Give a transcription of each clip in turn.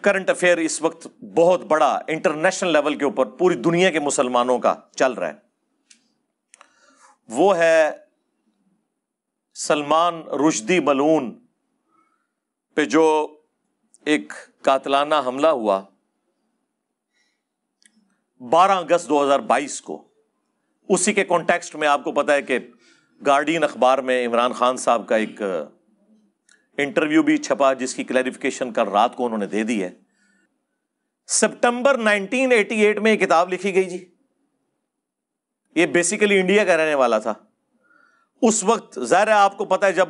Current affair اس وقت بہت بڑا انٹرنیشنل لیول کے اوپر پوری دنیا کے مسلمانوں کا چل رہا ہے، وہ ہے سلمان رشدی ملعون پہ جو ایک قاتلانہ حملہ ہوا 12 اگست 2022 کو۔ اسی کے کانٹیکسٹ میں آپ کو پتا ہے کہ گارڈین اخبار میں عمران خان صاحب کا ایک انٹرویو بھی چھپا، جس کی کلیریفیکیشن کل رات کو انہوں نے دے دی ہے۔ سپٹمبر 1988 میں یہ کتاب لکھی گئی جی۔ یہ بیسیکلی انڈیا کا رہنے والا تھا اس وقت۔ ظاہر ہے آپ کو پتا ہے جب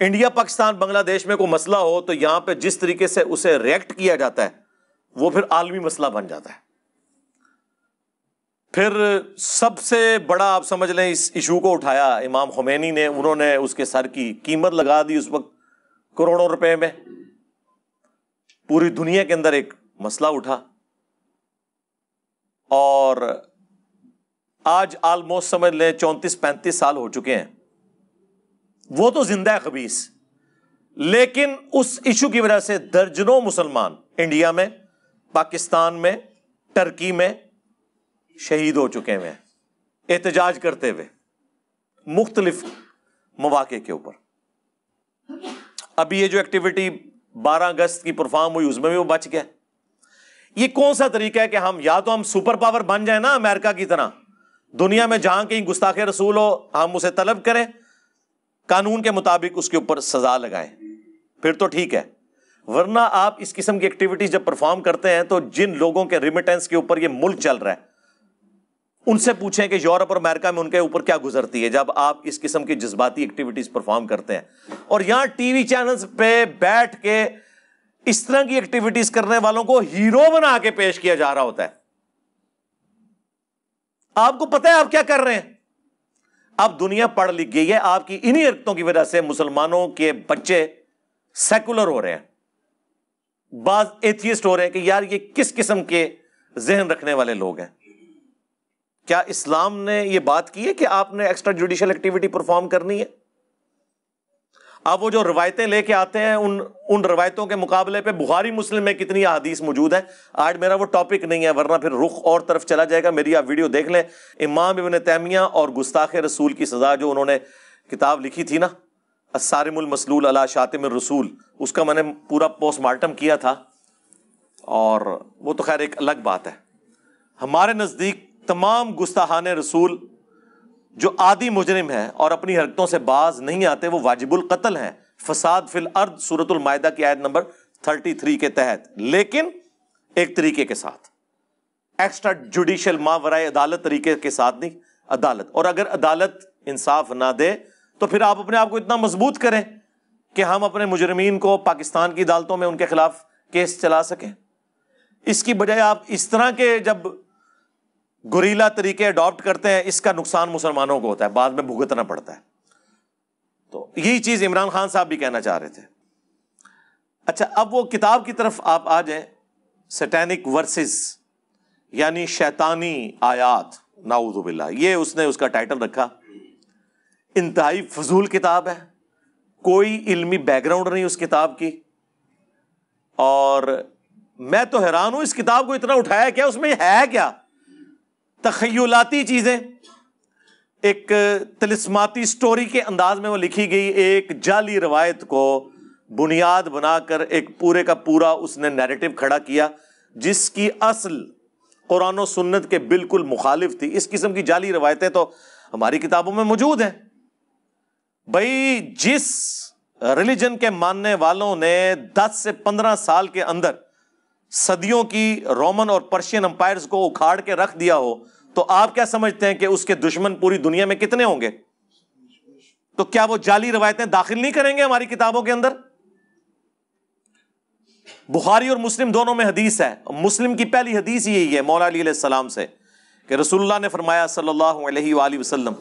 انڈیا پاکستان بنگلہ دیش میں کوئی مسئلہ ہو تو یہاں پہ جس طریقے سے اسے ریئیکٹ کیا جاتا ہے وہ پھر عالمی مسئلہ بن جاتا ہے۔ پھر سب سے بڑا آپ سمجھ لیں اس ایشو کو اٹھایا امام خمینی نے، انہوں نے اس کے سر کی قیمت لگا دی اس وقت کروڑوں روپے میں۔ پوری دنیا کے اندر ایک مسئلہ اٹھا اور آج آلموسٹ سمجھ لیں 34-35 سال ہو چکے ہیں۔ وہ تو زندہ ہے خبیث، لیکن اس ایشو کی وجہ سے درجنوں مسلمان انڈیا میں، پاکستان میں، ٹرکی میں شہید ہو چکے ہیں احتجاج کرتے ہوئے مختلف مواقع کے اوپر۔ ابھی یہ جو ایکٹیویٹی 12 اگست کی پرفارم ہوئی اس میں بھی وہ بچ گیا۔ یہ کون سا طریقہ ہے کہ ہم یا تو ہم سپر پاور بن جائیں نا امریکہ کی طرح، دنیا میں جہاں کہیں گستاخ رسول ہو ہم اسے طلب کریں، قانون کے مطابق اس کے اوپر سزا لگائیں، پھر تو ٹھیک ہے۔ ورنہ آپ اس قسم کی ایکٹیویٹیز جب پرفارم کرتے ہیں تو جن لوگوں کے ریمیٹنس کے اوپر یہ ملک چل رہا ہے ان سے پوچھیں کہ یورپ اور امریکہ میں ان کے اوپر کیا گزرتی ہے جب آپ اس قسم کی جذباتی ایکٹیویٹیز پرفارم کرتے ہیں۔ اور یہاں ٹی وی چینلز پہ بیٹھ کے اس طرح کی ایکٹیویٹیز کرنے والوں کو ہیرو بنا کے پیش کیا جا رہا ہوتا ہے۔ آپ کو پتہ ہے آپ کیا کر رہے ہیں؟ اب دنیا پڑھ لکھ گئی ہے، آپ کی انہی حرکتوں کی وجہ سے مسلمانوں کے بچے سیکولر ہو رہے ہیں، بعض ایتھیسٹ ہو رہے ہیں کہ یار یہ کس قسم کے ذہن رکھنے والے لوگ ہیں۔ کیا اسلام نے یہ بات کی ہے کہ آپ نے ایکسٹرا جوڈیشل ایکٹیویٹی پرفارم کرنی ہے؟ اب وہ جو روایتیں لے کے آتے ہیں ان روایتوں کے مقابلے پہ بخاری مسلم میں کتنی احادیث موجود ہیں۔ آج میرا وہ ٹاپک نہیں ہے، ورنہ پھر رخ اور طرف چلا جائے گا۔ میری آپ ویڈیو دیکھ لیں، امام ابن تیمیہ اور گستاخ رسول کی سزا، جو انہوں نے کتاب لکھی تھی نا الصارم المسلول علی شاتم الرسول، اس کا میں نے پورا پوسٹ مارٹم کیا تھا، اور وہ تو خیر ایک الگ بات ہے۔ ہمارے نزدیک تمام گستاخان رسول جو عادی مجرم ہے اور اپنی حرکتوں سے باز نہیں آتے وہ واجب القتل ہیں، فساد فی الارض سورۃ المائدہ کی آیت نمبر 33 کے تحت، لیکن ایک طریقے کے ساتھ، ایکسٹرا جوڈیشل ماورائے عدالت طریقے کے ساتھ نہیں، عدالت۔ اور اگر عدالت انصاف نہ دے تو پھر آپ اپنے آپ کو اتنا مضبوط کریں کہ ہم اپنے مجرمین کو پاکستان کی عدالتوں میں ان کے خلاف کیس چلا سکیں۔ اس کی بجائے آپ اس طرح کے جب گوریلا طریقے اڈاپٹ کرتے ہیں، اس کا نقصان مسلمانوں کو ہوتا ہے، بعد میں بھگتنا پڑتا ہے۔ تو یہی چیز عمران خان صاحب بھی کہنا چاہ رہے تھے۔ اچھا، اب وہ کتاب کی طرف آپ آ جائیں، سیٹینک ورسز یعنی شیطانی آیات، نعوذ باللہ، یہ اس نے اس کا ٹائٹل رکھا۔ انتہائی فضول کتاب ہے، کوئی علمی بیک گراؤنڈ نہیں اس کتاب کی، اور میں تو حیران ہوں اس کتاب کو اتنا اٹھایا کیا، اس میں ہے کیا؟ تخیلاتی چیزیں، ایک طلسماتی سٹوری کے انداز میں وہ لکھی گئی، ایک جعلی روایت کو بنیاد بنا کر ایک پورے کا پورا اس نے نیریٹو کھڑا کیا جس کی اصل قرآن و سنت کے بالکل مخالف تھی۔ اس قسم کی جعلی روایتیں تو ہماری کتابوں میں موجود ہیں۔ بھائی جس ریلیجن کے ماننے والوں نے 10 سے 15 سال کے اندر صدیوں کی رومن اور پرشین امپائرز کو اکھاڑ کے رکھ دیا ہو، تو آپ کیا سمجھتے ہیں کہ اس کے دشمن پوری دنیا میں کتنے ہوں گے؟ تو کیا وہ جعلی روایتیں داخل نہیں کریں گے ہماری کتابوں کے اندر؟ بخاری اور مسلم دونوں میں حدیث ہے، مسلم کی پہلی حدیث یہی ہے مولا علی علیہ السلام سے کہ رسول اللہ نے فرمایا صلی اللہ علیہ وآلہ وسلم،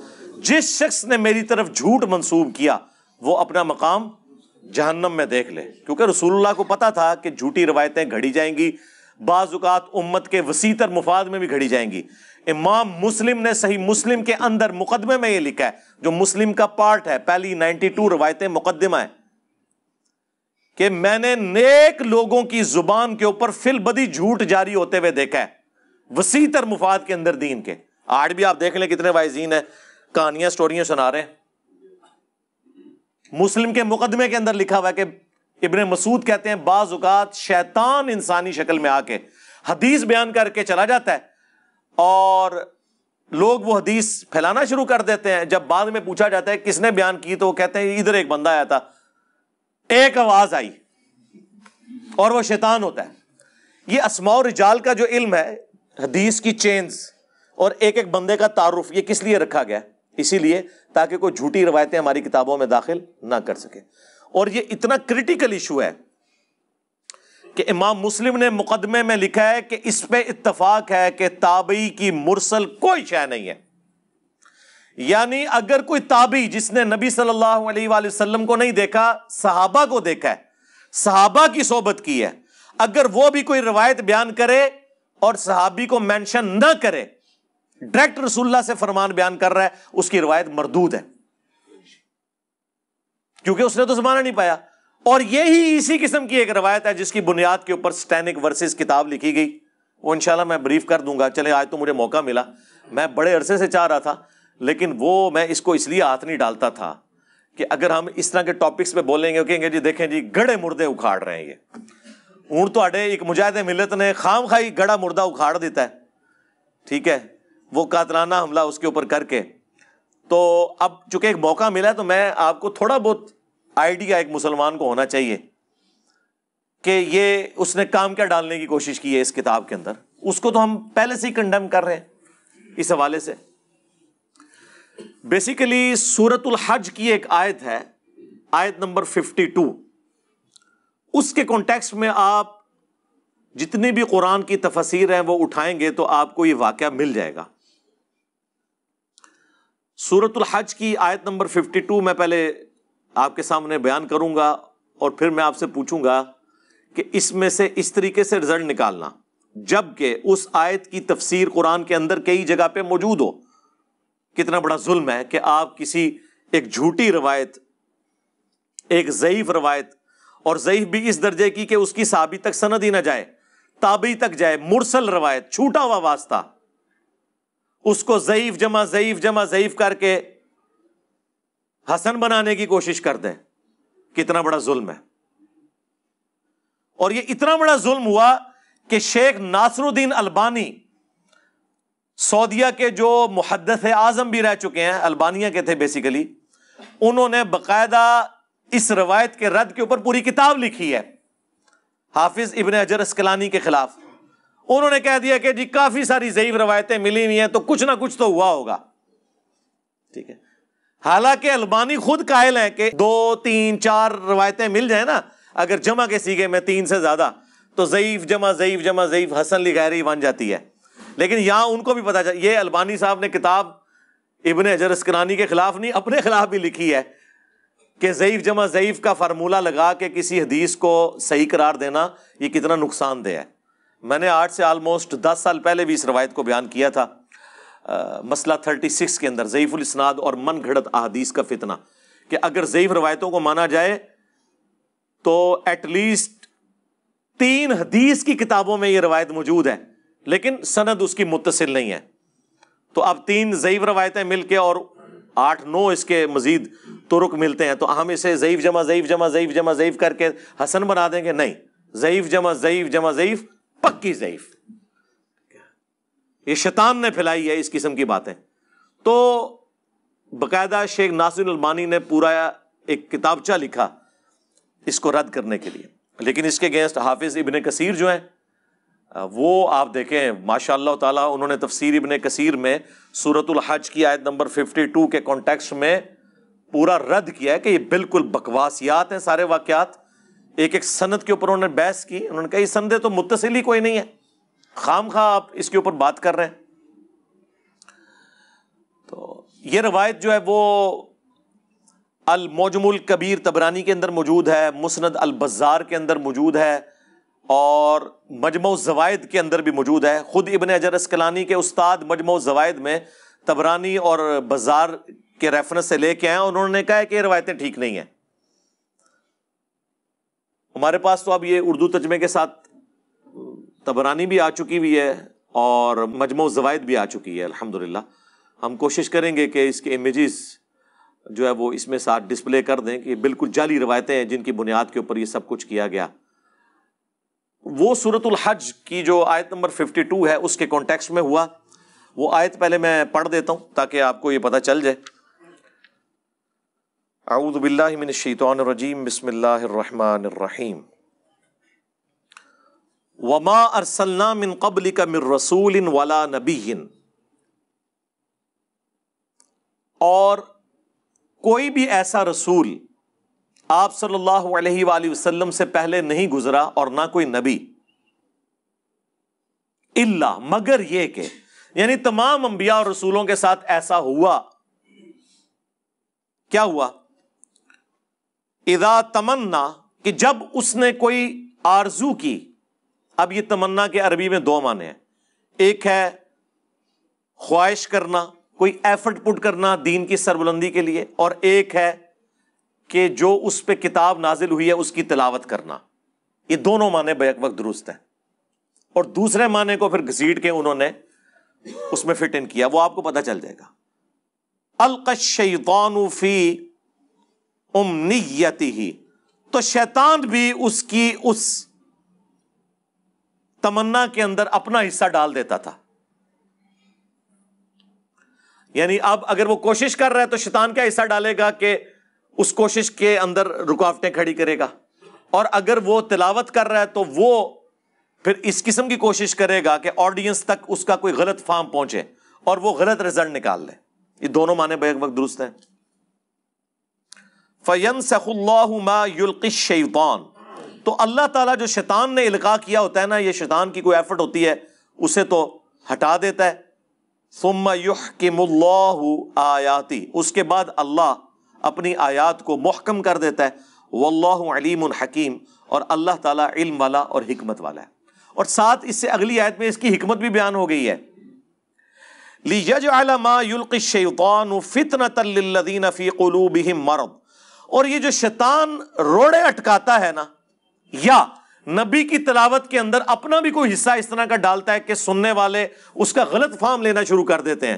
جس شخص نے میری طرف جھوٹ منسوب کیا وہ اپنا مقام جہنم میں دیکھ لے۔ کیونکہ رسول اللہ کو پتا تھا کہ جھوٹی روایتیں گھڑی جائیں گی، بعض اوقات امت کے وسیع تر مفاد میں بھی گھڑی جائیں گی۔ امام مسلم نے صحیح مسلم کے اندر مقدمے میں یہ لکھا ہے، جو مسلم کا پارٹ ہے، پہلی 92 روایتیں مقدمہ ہے، کہ میں نے نیک لوگوں کی زبان کے اوپر فی البدی جھوٹ جاری ہوتے ہوئے دیکھا ہے وسیع تر مفاد کے اندر دین کے. آج بھی آپ دیکھ لیں کتنے واعظین ہیں کہانیاں سٹوریاں سنا رہے ہیں. مسلم کے مقدمے کے اندر لکھا ہوا ہے کہ ابن مسعود کہتے ہیں بعض اوقات شیطان انسانی شکل میں آ کے حدیث بیان کر کے چلا جاتا ہے اور لوگ وہ حدیث پھیلانا شروع کر دیتے ہیں. جب بعد میں پوچھا جاتا ہے کس نے بیان کی تو وہ کہتے ہیں ادھر ایک بندہ آیا تھا, ایک آواز آئی اور وہ شیطان ہوتا ہے. یہ اسماء و رجال کا جو علم ہے, حدیث کی چینز اور ایک ایک بندے کا تعارف, یہ کس لیے رکھا گیا؟ اسی لیے تاکہ کوئی جھوٹی روایتیں ہماری کتابوں میں داخل نہ کر سکے. اور یہ اتنا کریٹیکل ایشو ہے کہ امام مسلم نے مقدمے میں لکھا ہے کہ اس پہ اتفاق ہے کہ تابعی کی مرسل کوئی شے نہیں ہے. یعنی اگر کوئی تابعی جس نے نبی صلی اللہ علیہ وآلہ وسلم کو نہیں دیکھا, صحابہ کو دیکھا ہے, صحابہ کی صحبت کی ہے, اگر وہ بھی کوئی روایت بیان کرے اور صحابی کو مینشن نہ کرے, ڈائریکٹ رسول اللہ سے فرمان بیان کر رہا ہے, اس کی روایت مردود ہے کیونکہ اس نے تو زمانہ نہیں پایا. اور یہی اسی قسم کی ایک روایت ہے جس کی بنیاد کے اوپر سٹینک ورسز کتاب لکھی گئی, وہ انشاءاللہ میں بریف کر دوں گا. چلے آج تو مجھے موقع ملا, میں بڑے عرصے سے چاہ رہا تھا لیکن وہ میں اس کو اس لیے ہاتھ نہیں ڈالتا تھا کہ اگر ہم اس طرح کے ٹاپکس پہ بولیں گے کہیں گے جی دیکھیں جی گڑے مردے اکھاڑ رہے ہیں, یہ اونٹ تو اڈے ایک مجاہد ملت نے خام خائی گڑا مردہ اکھاڑ دیتا ہے, ٹھیک ہے, وہ قاتلانہ حملہ اس کے اوپر کر کے. تو اب چونکہ ایک موقع ملا تو میں آپ کو تھوڑا بہت آئیڈیا ایک مسلمان کو ہونا چاہیے کہ یہ اس نے کام کیا ڈالنے کی کوشش کی ہے اس کتاب کے اندر. اس کو تو ہم پہلے سے ہی کنڈیم کر رہے ہیں اس حوالے سے. بیسیکلی سورۃ الحج کی ایک آیت ہے, آیت نمبر 52, اس کے کانٹیکسٹ میں آپ جتنی بھی قرآن کی تفاسیر ہیں وہ اٹھائیں گے تو آپ کو یہ واقعہ مل جائے گا. سورۃ الحج کی آیت نمبر 52 میں پہلے آپ کے سامنے بیان کروں گا اور پھر میں آپ سے پوچھوں گا کہ اس میں سے اس طریقے سے رزلٹ نکالنا, جبکہ اس آیت کی تفسیر قرآن کے اندر کئی جگہ پہ موجود ہو. کتنا بڑا ظلم ہے کہ آپ کسی ایک جھوٹی روایت, ایک ضعیف روایت, اور ضعیف بھی اس درجے کی کہ اس کی صحابی تک سند ہی نہ جائے, تابعی تک جائے, مرسل روایت, چھوٹا ہوا واسطہ, اس کو ضعیف جمع ضعیف جمع ضعیف کر کے حسن بنانے کی کوشش کر دیں. کتنا بڑا ظلم ہے. اور یہ اتنا بڑا ظلم ہوا کہ شیخ ناصر الدین البانی, سعودیہ کے جو محدث اعظم بھی رہ چکے ہیں, البانیہ کے تھے بیسیکلی, انہوں نے باقاعدہ اس روایت کے رد کے اوپر پوری کتاب لکھی ہے حافظ ابن حجر اسقلانی کے خلاف. انہوں نے کہہ دیا کہ جی کافی ساری ضعیف روایتیں ملی ہوئی ہیں تو کچھ نہ کچھ تو ہوا ہوگا, ٹھیک ہے. حالانکہ البانی خود قائل ہیں کہ 2 3 4 روایتیں مل جائیں نا, اگر جمع کے سیغے میں 3 سے زیادہ, تو ضعیف جمع ضعیف جمع ضعیف حسن لغیری بن جاتی ہے. لیکن یہاں ان کو بھی پتا چلا, یہ البانی صاحب نے کتاب ابن حجر اسقلانی کے خلاف نہیں اپنے خلاف بھی لکھی ہے کہ ضعیف جمع ضعیف کا فارمولہ لگا کے کسی حدیث کو صحیح قرار دینا یہ کتنا نقصان دہ ہے. میں نے آج سے آلموسٹ 10 سال پہلے بھی اس روایت کو بیان کیا تھا, مسئلہ 36 کے اندر, ضعیف الاسناد اور من گھڑت احادیث کا فتنہ, کہ اگر ضعیف روایتوں کو مانا جائے تو ایٹ لیسٹ 3 حدیث کی کتابوں میں یہ روایت موجود ہے لیکن سند اس کی متصل نہیں ہے. تو اب 3 ضعیف روایتیں مل کے اور 8 9 اس کے مزید طرق ملتے ہیں, تو ہم اسے ضعیف جمع ضعیف جمع ضعیف جمع ضعیف کر کے حسن بنا دیں گے؟ نہیں, ضعیف جمع ضعیف جمع ضعیف پکی ضعیف. یہ شیطان نے پھیلائی ہے اس قسم کی باتیں. تو باقاعدہ شیخ ناصر البانی نے پورا ایک کتابچہ لکھا اس کو رد کرنے کے لیے. لیکن اس کے اگینسٹ حافظ ابن کثیر جو ہیں وہ آپ دیکھیں ماشاء اللہ تعالیٰ, انہوں نے تفسیر ابن کثیر میں سورۃ الحج کی آیت نمبر 52 کے کانٹیکسٹ میں پورا رد کیا ہے کہ یہ بالکل بکواسیات ہیں سارے واقعات. ایک ایک سند کے اوپر انہوں نے بحث کی, انہوں نے کہا یہ سندیں تو متصل ہی کوئی نہیں ہے, خام خواہ آپ اس کے اوپر بات کر رہے ہیں. تو یہ روایت جو ہے وہ المعجم الکبیر طبرانی کے اندر موجود ہے, مسند البزار کے اندر موجود ہے, اور مجمع الزوائد کے اندر بھی موجود ہے. خود ابن حجر اسقلانی کے استاد مجمع الزوائد میں طبرانی اور بزار کے ریفرنس سے لے کے آئے, انہوں نے کہا کہ یہ روایتیں ٹھیک نہیں ہیں. ہمارے پاس تو اب یہ اردو ترجمے کے ساتھ طبرانی بھی آ چکی ہوئی ہے اور مجموع الزوائد بھی آ چکی ہے الحمدللہ. ہم کوشش کریں گے کہ اس کے امیجز جو ہے وہ اس میں ساتھ ڈسپلے کر دیں کہ بالکل جعلی روایتیں ہیں جن کی بنیاد کے اوپر یہ سب کچھ کیا گیا. وہ سورۃ الحج کی جو آیت نمبر 52 ہے اس کے کانٹیکسٹ میں ہوا. وہ آیت پہلے میں پڑھ دیتا ہوں تاکہ آپ کو یہ پتہ چل جائے. اعوذ باللہ من الشیطان الرجیم بسم اللہ الرحمن الرحیم. وما ارسلنا من قبلک من رسول ولا نبی، اور کوئی بھی ایسا رسول آپ صلی اللہ علیہ وآلہ وسلم سے پہلے نہیں گزرا اور نہ کوئی نبی، الا مگر یہ کہ، یعنی تمام انبیاء اور رسولوں کے ساتھ ایسا ہوا. کیا ہوا؟ اذا تمنا، کہ جب اس نے کوئی آرزو کی. اب یہ تمنا کے عربی میں دو معنی ہیں. ایک ہے خواہش کرنا، کوئی ایفرٹ پٹ کرنا دین کی سربلندی کے لیے، اور ایک ہے کہ جو اس پہ کتاب نازل ہوئی ہے اس کی تلاوت کرنا. یہ دونوں معنی بیک وقت درست ہیں. اور دوسرے معنی کو پھر گھسیٹ کے انہوں نے اس میں فٹ ان کیا، وہ آپ کو پتہ چل جائے گا. القی الشیطان فی امنیتہ، تو شیطان بھی اس کی اس تمنا کے اندر اپنا حصہ ڈال دیتا تھا. یعنی اب اگر وہ کوشش کر رہا ہے تو شیطان کیا حصہ ڈالے گا کہ اس کوشش کے اندر رکاوٹیں کھڑی کرے گا، اور اگر وہ تلاوت کر رہا ہے تو وہ پھر اس قسم کی کوشش کرے گا کہ آڈینس تک اس کا کوئی غلط فہم پہنچے اور وہ غلط رزلٹ نکال لے. یہ دونوں معنی بیک وقت درست ہیں. فَيَنْسَخُ اللَّهُ مَا يُلْقِي الشَّيْطَانُ، تو اللہ تعالیٰ جو شیطان نے القاء کیا ہوتا ہے نا، یہ شیطان کی کوئی ایفرٹ ہوتی ہے، اسے تو ہٹا دیتا ہے. ثُمَّ يُحْكِمُ اللَّهُ آیَاتِهِ، اس کے بعد اللہ اپنی آیات کو محکم کر دیتا ہے. وَاللَّهُ عَلِيمٌ حَكِيمٌ، اور اللہ تعالیٰ علم والا اور حکمت والا ہے. اور ساتھ اس سے اگلی آیت میں اس کی حکمت بھی بیان ہو گئی ہے. لِيَجْعَلَ مَا يُلْقِي الشَّيْطَانُ فِتْنَةً لِلَّذِينَ فِي قُلُوبِهِم مَرَضٌ، اور یہ جو شیطان روڑے اٹکاتا ہے نا، یا نبی کی تلاوت کے اندر اپنا بھی کوئی حصہ اس طرح کا ڈالتا ہے کہ سننے والے اس کا غلط فہم لینا شروع کر دیتے ہیں.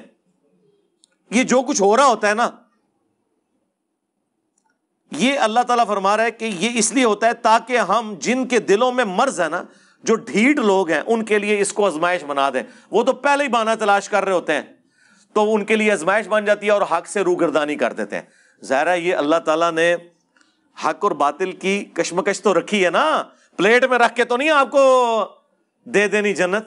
یہ جو کچھ ہو رہا ہوتا ہے نا، یہ اللہ تعالیٰ فرما رہا ہے کہ یہ اس لیے ہوتا ہے تاکہ ہم جن کے دلوں میں مرض ہے نا، جو ڈھیٹ لوگ ہیں، ان کے لیے اس کو آزمائش بنا دیں. وہ تو پہلے ہی بہانہ تلاش کر رہے ہوتے ہیں، تو ان کے لیے آزمائش بن جاتی ہے اور حق سے روگردانی کر دیتے ہیں. ظاہر ہے یہ اللہ تعالیٰ نے حق اور باطل کی کشمکش تو رکھی ہے نا، پلیٹ میں رکھ کے تو نہیں آپ کو دے دینی جنت.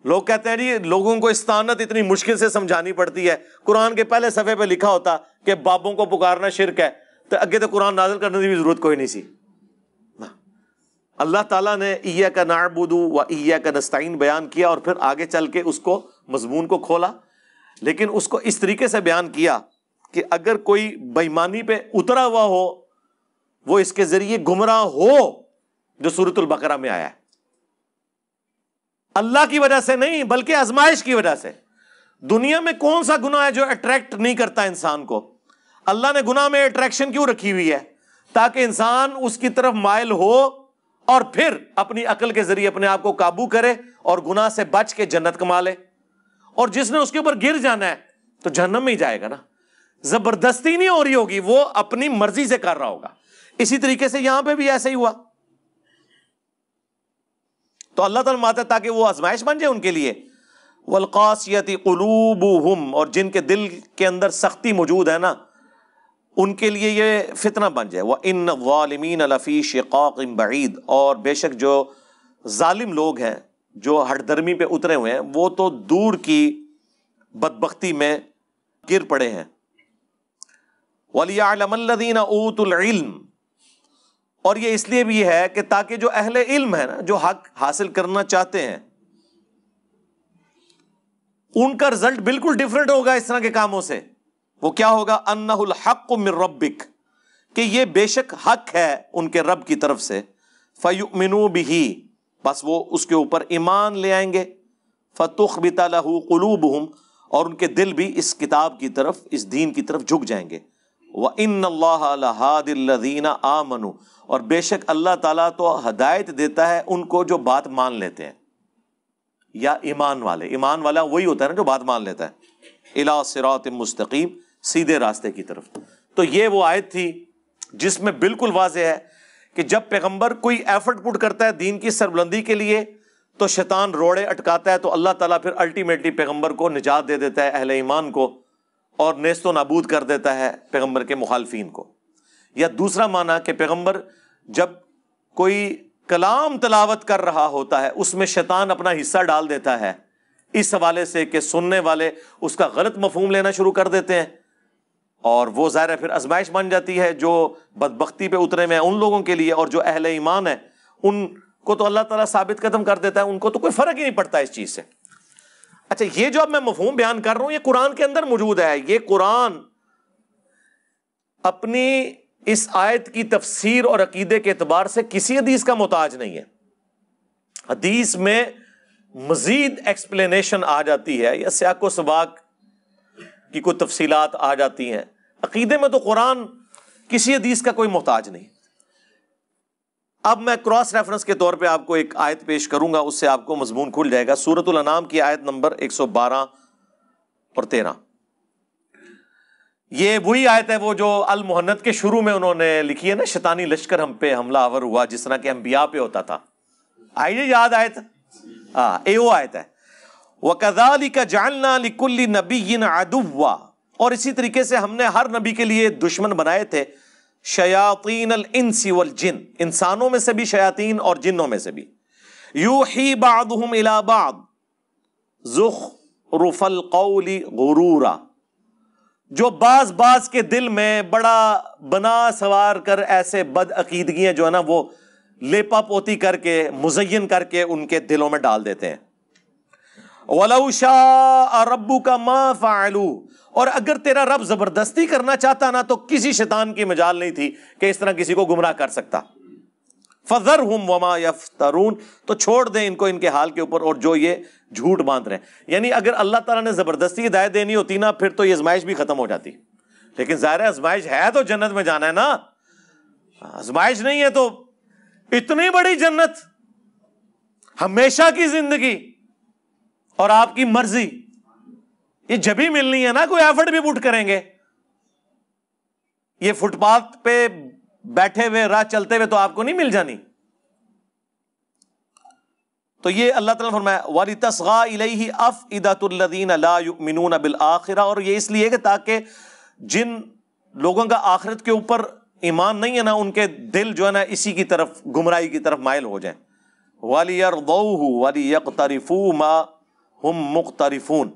لوگ کہتے ہیں جی لوگوں کو استعانت اتنی مشکل سے سمجھانی پڑتی ہے. قرآن کے پہلے صفحے پہ لکھا ہوتا کہ بابوں کو پکارنا شرک ہے، تو اگے تو قرآن نازل کرنے کی بھی ضرورت کوئی نہیں سی. اللہ تعالیٰ نے ایاک نعبد و ایاک نستعین بیان کیا اور پھر آگے چل کے اس کو مضمون کو کھولا، لیکن اس کو اس طریقے سے بیان کیا کہ اگر کوئی بے ایمانی پہ اترا ہوا ہو وہ اس کے ذریعے گمراہ ہو، جو سورۃ البقرہ میں آیا ہے. اللہ کی وجہ سے نہیں بلکہ آزمائش کی وجہ سے. دنیا میں کون سا گناہ ہے جو اٹریکٹ نہیں کرتا انسان کو؟ اللہ نے گناہ میں اٹریکشن کیوں رکھی ہوئی ہے؟ تاکہ انسان اس کی طرف مائل ہو اور پھر اپنی عقل کے ذریعے اپنے آپ کو قابو کرے اور گناہ سے بچ کے جنت کما لے. اور جس نے اس کے اوپر گر جانا ہے تو جہنم میں ہی جائے گا نا. زبردستی نہیں ہو رہی ہوگی، وہ اپنی مرضی سے کر رہا ہوگا. اسی طریقے سے یہاں پہ بھی ایسا ہی ہوا. تو اللہ تعالیٰ ماتا تاکہ وہ آزمائش بن جائے ان کے لیے. وَالْقَاسِيَةِ قُلُوبُهُمْ، اور جن کے دل کے اندر سختی موجود ہے نا، ان کے لیے یہ فتنہ بن جائے. وَإِنَّ الظَّالِمِينَ لَفِي شِقَاقٍ بَعِيدٍ، اور بے شک جو ظالم لوگ ہیں، جو ہٹ درمی پہ اترے ہوئے ہیں، وہ تو دور کی بدبختی میں گر پڑے ہیں. وَلِيَعْلَمَ الَّذِينَ أُوتُوا الْعِلْمَ، اور یہ اس لیے بھی ہے کہ تاکہ جو اہل علم ہے نا، جو حق حاصل کرنا چاہتے ہیں، ان کا رزلٹ بالکل ڈیفرنٹ ہوگا اس طرح کے کاموں سے. وہ کیا ہوگا؟ انہ الحق من ربک، کہ یہ بے شک حق ہے ان کے رب کی طرف سے. فیؤمنوا بہ، بس وہ اس کے اوپر ایمان لے آئیں گے. فتخبت لہ قلوبہم، اور ان کے دل بھی اس کتاب کی طرف، اس دین کی طرف جھک جائیں گے. وَإِنَّ اللَّهَ لَهَادِ الَّذِينَ آمَنُوا، اور بے شک اللہ تعالیٰ تو ہدایت دیتا ہے ان کو جو بات مان لیتے ہیں، یا ایمان والے، ایمان والا وہی ہوتا ہے نا جو بات مان لیتا ہے، اِلَىٰ صِرَاطٍ مستقیم، سیدھے راستے کی طرف۔ تو یہ وہ آیت تھی جس میں بالکل واضح ہے کہ جب پیغمبر کوئی ایفرٹ پٹ کرتا ہے دین کی سربلندی کے لیے تو شیطان روڑے اٹکاتا ہے، تو اللہ تعالیٰ پھر الٹیمیٹلی پیغمبر کو نجات دے دیتا ہے، اہل ایمان کو، اور نیست و نابود کر دیتا ہے پیغمبر کے مخالفین کو۔ یا دوسرا معنی کہ پیغمبر جب کوئی کلام تلاوت کر رہا ہوتا ہے اس میں شیطان اپنا حصہ ڈال دیتا ہے، اس حوالے سے کہ سننے والے اس کا غلط مفہوم لینا شروع کر دیتے ہیں، اور وہ ظاہر ہے پھر آزمائش بن جاتی ہے جو بدبختی پہ اترے میں ان لوگوں کے لیے، اور جو اہل ایمان ہے ان کو تو اللہ تعالیٰ ثابت قدم کر دیتا ہے، ان کو تو کوئی فرق ہی نہیں پڑتا اس چیز سے۔ اچھا، یہ جو اب میں مفہوم بیان کر رہا ہوں یہ قرآن کے اندر موجود ہے، یہ قرآن اپنی اس آیت کی تفسیر اور عقیدے کے اعتبار سے کسی حدیث کا محتاج نہیں ہے۔ حدیث میں مزید ایکسپلینیشن آ جاتی ہے یا سیاق و سباق کی کوئی تفصیلات آ جاتی ہیں، عقیدے میں تو قرآن کسی حدیث کا کوئی محتاج نہیں۔ اب میں کراس ریفرنس کے طور پہ آپ کو ایک آیت پیش کروں گا، اس سے آپ کو مضمون کھل جائے گا۔ سورۃ الانعام کی آیت نمبر 112 اور 13، یہ وہی آیت ہے وہ جو المحنت کے شروع میں انہوں نے لکھی ہے نا، شیطانی لشکر ہم پہ حملہ آور ہوا جس طرح کہ انبیاء پہ ہوتا تھا۔ آئیے یاد آیت، اے وہ آیت ہے، وَكَذَلِكَ جَعَلْنَا لِكُلِّ نَبِيٍّ عَدُوًّا، اور اسی طریقے سے ہم نے ہر نبی کے لیے دشمن بنائے تھے، شیاطین الانس والجن، انسانوں میں سے بھی شیاطین اور جنوں میں سے بھی، یوحی بعضهم الی بعض زخرف القول غرورا، جو بعض کے دل میں بڑا بنا سوار کر ایسے بد عقیدگیاں جو ہے نا وہ لیپا پوتی کر کے مزین کر کے ان کے دلوں میں ڈال دیتے ہیں۔ وَلَوْ شَاءَ رَبُّكَ مَا فَعَلُوا، اور اگر تیرا رب زبردستی کرنا چاہتا نا تو کسی شیطان کی مجال نہیں تھی کہ اس طرح کسی کو گمراہ کر سکتا۔ فَذَرْهُمْ وَمَا يَفْتَرُونَ، تو چھوڑ دیں ان کو ان کے حال کے اوپر اور جو یہ جھوٹ باندھ رہے ہیں۔ یعنی اگر اللہ تعالیٰ نے زبردستی ہدایت دینی ہوتی نا پھر تو یہ آزمائش بھی ختم ہو جاتی، لیکن ظاہر ہے آزمائش ہے تو جنت میں جانا ہے نا، آزمائش نہیں ہے تو اتنی بڑی جنت، ہمیشہ کی زندگی اور آپ کی مرضی، یہ جبھی ملنی ہے نا، کوئی ایفرٹ بھی پٹ کریں گے۔ یہ فٹ پاتھ پہ بیٹھے ہوئے راہ چلتے ہوئے تو آپ کو نہیں مل جانی۔ تو یہ اللہ تعالیٰ نے فرمایا وَلِتَصْغَىٰ إِلَيْهِ أَفْئِدَةُ الَّذِينَ لَا يُؤْمِنُونَ بِالْآخِرَةِ، اور یہ اس لیے کہ تاکہ جن لوگوں کا آخرت کے اوپر ایمان نہیں ہے نا ان کے دل جو ہے نا اسی کی طرف، گمراہی کی طرف مائل ہو جائیں۔ وَلِيَرْضَوْهُ وَلِيَقْتَرِفُوا مَا هُمْ مُقْتَرِفُونَ،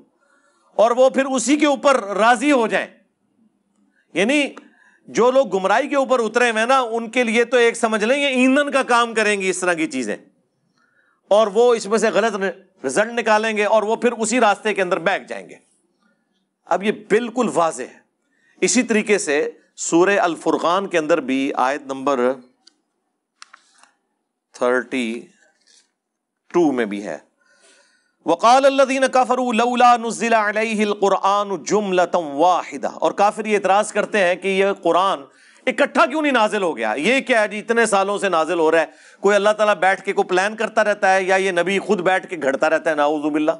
اور وہ پھر اسی کے اوپر راضی ہو جائیں۔ یعنی جو لوگ گمراہی کے اوپر اترے ہوئے نا ان کے لیے تو ایک سمجھ لیں یہ ایندھن کا کام کریں گی اس طرح کی چیزیں، اور وہ اس میں سے غلط رزلٹ نکالیں گے اور وہ پھر اسی راستے کے اندر بیٹھ جائیں گے۔ اب یہ بالکل واضح ہے۔ اسی طریقے سے سورہ الفرقان کے اندر بھی آیت نمبر 32 میں بھی ہے، وقال الذین کفروا لولا نزل علیہ القرآن جملۃ واحدہ، اور کافر یہ اعتراض کرتے ہیں کہ یہ قرآن اکٹھا کیوں نہیں نازل ہو گیا، یہ کیا ہے جی اتنے سالوں سے نازل ہو رہا ہے، کوئی اللہ تعالیٰ بیٹھ کے کوئی پلان کرتا رہتا ہے یا یہ نبی خود بیٹھ کے گھڑتا رہتا ہے، نعوذ باللہ۔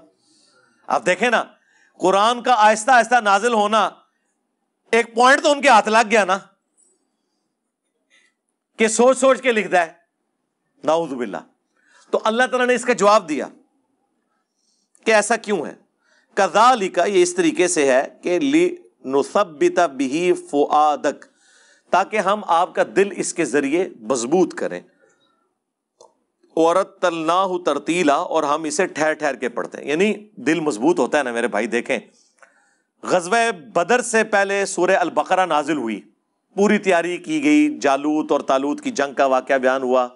آپ دیکھیں نا قرآن کا آہستہ آہستہ نازل ہونا، ایک پوائنٹ تو ان کے ہاتھ لگ گیا نا کہ سوچ سوچ کے لکھتا ہے، نعوذ باللہ۔ تو اللہ تعالیٰ نے اس کا جواب دیا کہ ایسا کیوں ہے، کذالک، یہ اس طریقے سے ہے کہ لنثبت بہ فؤادک، تاکہ ہم آپ کا دل اس کے ذریعے مضبوط کریں، ورتلناہ ترتیلا، اور ہم اسے ٹھہر ٹھہر کے پڑھتے ہیں۔ یعنی دل مضبوط ہوتا ہے نا میرے بھائی، دیکھیں غزوہ بدر سے پہلے سورہ البقرہ نازل ہوئی، پوری تیاری کی گئی، جالوت اور طالوت کی جنگ کا واقعہ بیان ہوا،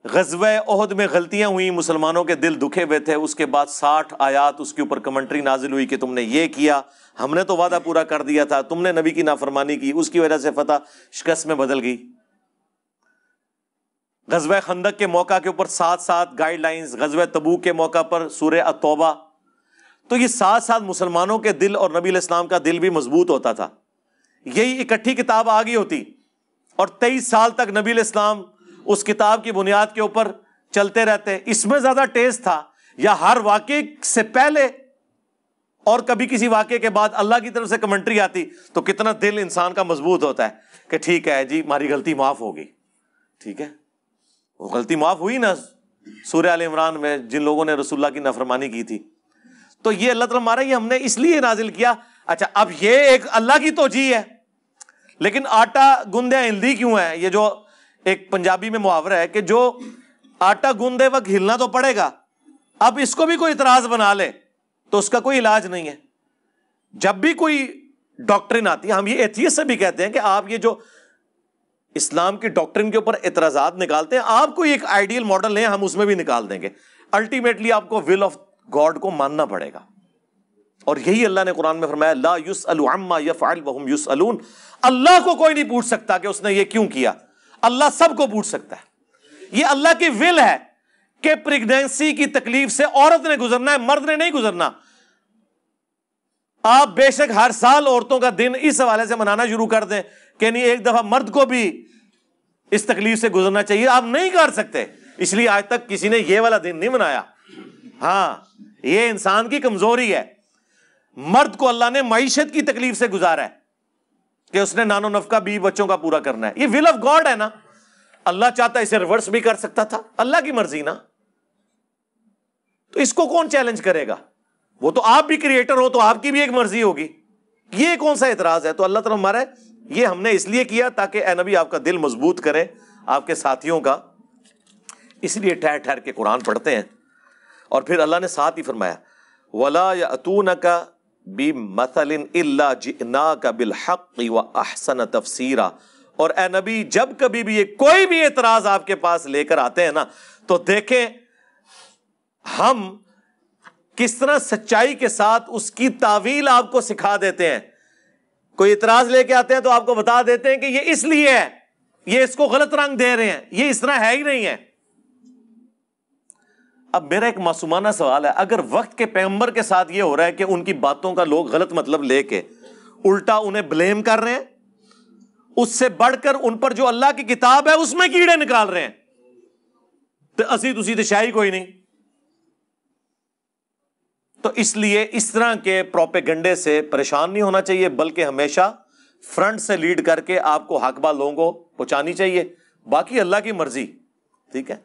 غزوہ احد میں غلطیاں ہوئیں، مسلمانوں کے دل دکھے ہوئے تھے، اس کے بعد 60 آیات اس کے اوپر کمنٹری نازل ہوئی کہ تم نے یہ کیا، ہم نے تو وعدہ پورا کر دیا تھا، تم نے نبی کی نافرمانی کی، اس کی وجہ سے فتح شکست میں بدل گئی۔ غزوہ خندق کے موقع کے اوپر 7 گائیڈ لائنز، غزوہ تبوک کے موقع پر سورہ التوبہ، تو یہ 7 مسلمانوں کے دل اور نبی علیہ السلام کا دل بھی مضبوط ہوتا تھا۔ یہی اکٹھی کتاب آ گئی ہوتی اور 23 سال تک نبی علیہ السلام اس کتاب کی بنیاد کے اوپر چلتے رہتے، اس میں زیادہ ٹیسٹ تھا یا ہر واقعے سے پہلے اور کبھی کسی واقعے کے بعد اللہ کی طرف سے کمنٹری آتی تو کتنا دل انسان کا مضبوط ہوتا ہے کہ ٹھیک ہے جی ہماری غلطی معاف ہوگی. ٹھیک ہے، وہ غلطی معاف ہوئی نا سورہ آل عمران میں جن لوگوں نے رسول اللہ کی نافرمانی کی تھی. تو یہ اللہ تعالیٰ ہمارا یہ ہم نے اس لیے نازل کیا. اچھا اب یہ ایک اللہ کی توجیہ ہے، لیکن آٹا گوندے ہلدی کیوں ہے؟ یہ جو ایک پنجابی میں محاورہ ہے کہ جو آٹا گوندے وقت ہلنا تو پڑے گا، اب اس کو بھی کوئی اعتراض بنا لے تو اس کا کوئی علاج نہیں ہے. جب بھی کوئی ڈاکٹرن آتی ہے، ہم یہ ایتھیسٹ سے بھی کہتے ہیں کہ آپ یہ جو اسلام کی ڈاکٹرن کے اوپر اعتراضات نکالتے ہیں، آپ کوئی ایک آئیڈیل ماڈل لیں، ہم اس میں بھی نکال دیں گے. الٹیمیٹلی آپ کو ول آف گاڈ کو ماننا پڑے گا. اور یہی اللہ نے قرآن میں فرمایا لا یسأل عما یفعل وہم یسألون. اللہ کو کوئی نہیں پوچھ سکتا کہ اس نے یہ کیوں کیا، اللہ سب کو پوچھ سکتا ہے. یہ اللہ کی ول ہے کہ پریگنینسی کی تکلیف سے عورت نے گزرنا ہے، مرد نے نہیں گزرنا. آپ بے شک ہر سال عورتوں کا دن اس حوالے سے منانا شروع کر دیں کہ نہیں ایک دفعہ مرد کو بھی اس تکلیف سے گزرنا چاہیے، آپ نہیں کر سکتے. اس لیے آج تک کسی نے یہ والا دن نہیں منایا. ہاں یہ انسان کی کمزوری ہے. مرد کو اللہ نے معیشت کی تکلیف سے گزارا ہے کہ اس نے نان و نفقہ بیوی بچوں کا پورا کرنا ہے. یہ ول آف گاڈ ہے نا. اللہ چاہتا ہے اسے ریورس بھی کر سکتا تھا، اللہ کی مرضی نا. تو اس کو کون چیلنج کرے گا؟ وہ تو آپ بھی کریٹر ہو تو آپ کی بھی ایک مرضی ہوگی. یہ کون سا اعتراض ہے؟ تو اللہ تعالیٰ ہمارا یہ ہم نے اس لیے کیا تاکہ اے نبی آپ کا دل مضبوط کرے، آپ کے ساتھیوں کا. اس لیے ٹھہر ٹھہر کے قرآن پڑھتے ہیں. اور پھر اللہ نے ساتھ ہی فرمایا وَلَا يَأْتُونَكَ بِمَثَلٍ إِلَّا جِئْنَاكَ بِالْحَقِّ وَأَحْسَنَ تَفْسِيرًا. اور اے نبی جب کبھی بھی کوئی بھی اعتراض آپ کے پاس لے کر آتے ہیں نا تو دیکھیں ہم کس طرح سچائی کے ساتھ اس کی تعویل آپ کو سکھا دیتے ہیں. کوئی اعتراض لے کے آتے ہیں تو آپ کو بتا دیتے ہیں کہ یہ اس لیے ہے، یہ اس کو غلط رنگ دے رہے ہیں، یہ اس طرح ہے ہی نہیں ہے. اب میرا ایک معصومانہ سوال ہے، اگر وقت کے پیغمبر کے ساتھ یہ ہو رہا ہے کہ ان کی باتوں کا لوگ غلط مطلب لے کے الٹا انہیں بلیم کر رہے ہیں، اس سے بڑھ کر ان پر جو اللہ کی کتاب ہے اس میں کیڑے نکال رہے ہیں، تو اسی تسی تو شاہی کوئی نہیں. تو اس لیے اس طرح کے پروپیگنڈے سے پریشان نہیں ہونا چاہیے، بلکہ ہمیشہ فرنٹ سے لیڈ کر کے آپ کو حق بات لوگوں کو پہنچانی چاہیے. باقی اللہ کی مرضی. ٹھیک ہے،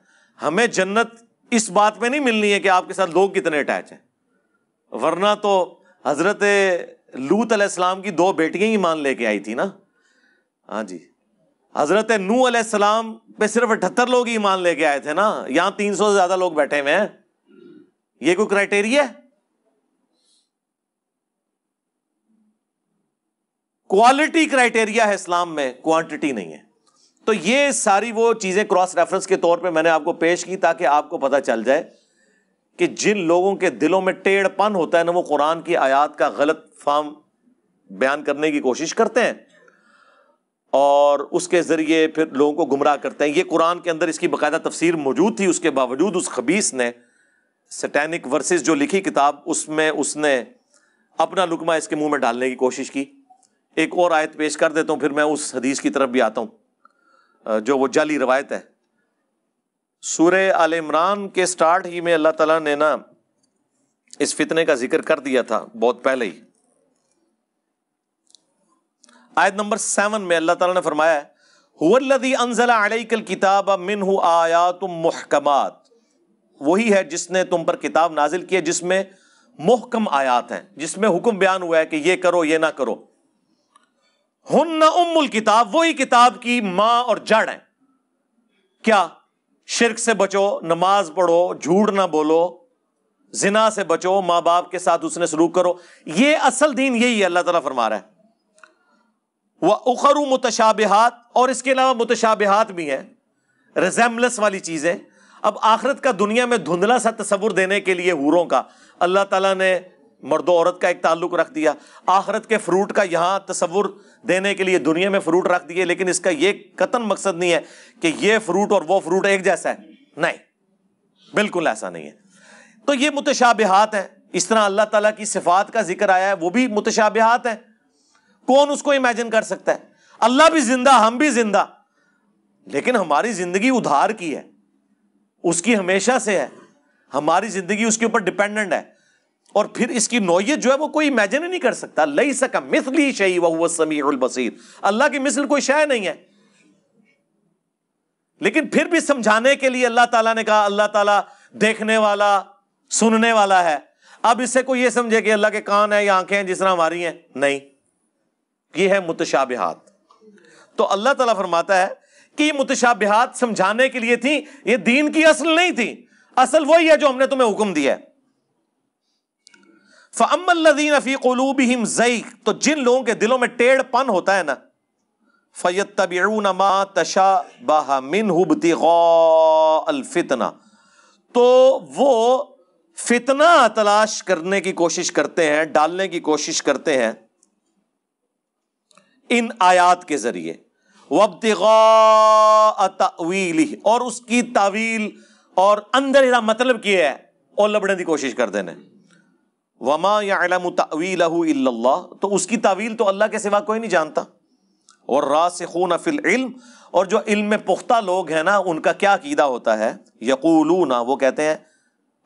ہمیں جنت اس بات میں نہیں ملنی ہے کہ آپ کے ساتھ لوگ کتنے اٹیچ ہیں، ورنہ تو حضرت لوط علیہ السلام کی 2 بیٹیاں ہی ایمان لے کے آئی تھی نا. ہاں جی، حضرت نوح علیہ السلام پہ صرف 78 لوگ ہی ایمان لے کے آئے تھے نا، یہاں 300 سے زیادہ لوگ بیٹھے ہوئے ہیں. یہ کوئی کرائٹیریا ہے؟ کوالٹی کرائٹیریا ہے اسلام میں، کوانٹٹی نہیں ہے. تو یہ ساری وہ چیزیں کراس ریفرنس کے طور پہ میں نے آپ کو پیش کی تاکہ آپ کو پتہ چل جائے کہ جن لوگوں کے دلوں میں ٹیڑھ پن ہوتا ہے نا، وہ قرآن کی آیات کا غلط فہم بیان کرنے کی کوشش کرتے ہیں اور اس کے ذریعے پھر لوگوں کو گمراہ کرتے ہیں. یہ قرآن کے اندر اس کی باقاعدہ تفسیر موجود تھی، اس کے باوجود اس خبیث نے سٹینک ورسز جو لکھی کتاب، اس میں اس نے اپنا لقمہ اس کے منہ میں ڈالنے کی کوشش کی. ایک اور آیت پیش کر دیتا ہوں، پھر میں اس حدیث کی طرف بھی آتا ہوں جو وہ جعلی روایت ہے. سورہ آل عمران کے سٹارٹ ہی میں اللہ تعالیٰ نے نا اس فتنے کا ذکر کر دیا تھا بہت پہلے ہی. آیت نمبر 7 میں اللہ تعالیٰ نے فرمایا ہے هُوَ الَّذِي أَنزَلَ عَلَيْكَ الْكِتَابَ مِنْهُ آيَاتٌ مُحْكَمَاتٌ. وہی ہے جس نے تم پر کتاب نازل کی ہے جس میں محکم آیات ہیں، جس میں حکم بیان ہوا ہے کہ یہ کرو یہ نہ کرو. ہن ام الکتاب، وہی کتاب کی ماں اور جڑ ہیں. کیا؟ شرک سے بچو، نماز پڑھو، جھوٹ نہ بولو، زنا سے بچو، ماں باپ کے ساتھ اس نے سلوک کرو. یہ اصل دین یہی ہے اللہ تعالیٰ فرما رہا ہے. وَأُخَرُ مُتَشَابِهَاتٌ، اور اس کے علاوہ متشابہات بھی ہیں، ریزیمبلنس والی چیزیں. اب آخرت کا دنیا میں دھندلا سا تصور دینے کے لیے حوروں کا اللہ تعالیٰ نے مرد و عورت کا ایک تعلق رکھ دیا. آخرت کے فروٹ کا یہاں تصور دینے کے لیے دنیا میں فروٹ رکھ دیے، لیکن اس کا یہ قطعاً مقصد نہیں ہے کہ یہ فروٹ اور وہ فروٹ ایک جیسا ہے. نہیں، بالکل ایسا نہیں ہے. تو یہ متشابہات ہیں. اس طرح اللہ تعالیٰ کی صفات کا ذکر آیا ہے، وہ بھی متشابہات ہیں. کون اس کو امیجن کر سکتا ہے؟ اللہ بھی زندہ، ہم بھی زندہ، لیکن ہماری زندگی ادھار کی ہے، اس کی ہمیشہ سے ہے، ہماری زندگی اس کے اوپر ڈیپینڈنٹ ہے، اور پھر اس کی نوعیت جو ہے وہ کوئی امیجن ہی نہیں کر سکتا۔ لیس کمثلہ شیء وہو السمیع البصیر، اللہ کی مثل کوئی شے نہیں ہے۔ لیکن پھر بھی سمجھانے کے لیے اللہ تعالیٰ نے کہا اللہ تعالیٰ دیکھنے والا، سننے والا ہے۔ اب اس سے کوئی یہ سمجھے کہ اللہ کے کان ہیں یا آنکھیں ہیں جس طرح ہماری ہیں، نہیں، یہ ہے متشابہات۔ تو اللہ تعالیٰ فرماتا ہے کہ یہ متشابہات سمجھانے کے لیے تھی، یہ دین کی اصل نہیں تھی، اصل وہی ہے جو ہم نے تمہیں حکم دیا ہے۔ فَأَمَّا الَّذِينَ فِي قُلُوبِهِمْ زَيْغٌ، تو جن لوگوں کے دلوں میں ٹیڑھ پن ہوتا ہے نا، فَيَتَّبِعُونَ مَا تَشَابَهَ مِنْهُ ابْتِغَاءَ الْفِتْنَةِ، تو وہ فتنہ تلاش کرنے کی کوشش کرتے ہیں، ڈالنے کی کوشش کرتے ہیں ان آیات کے ذریعے، وَابْتِغَاءَ تَأْوِيلِهِ، اور اس کی تعویل اور اندر ادا مطلب کیا ہے اور لبڑنے کی کوشش کرتے ہیں۔ وَمَا يَعْلَمُ تَأْوِيلَهُ إِلَّا اللَّهُ، تو اس کی تعویل تو اللہ کے سوا کوئی نہیں جانتا۔ وَالرَّاسِخُونَ فِي الْعِلْمِ، اور جو علم میں پختہ لوگ ہیں نا، ان کا کیا عقیدہ ہوتا ہے؟ یقولون، وہ کہتے ہیں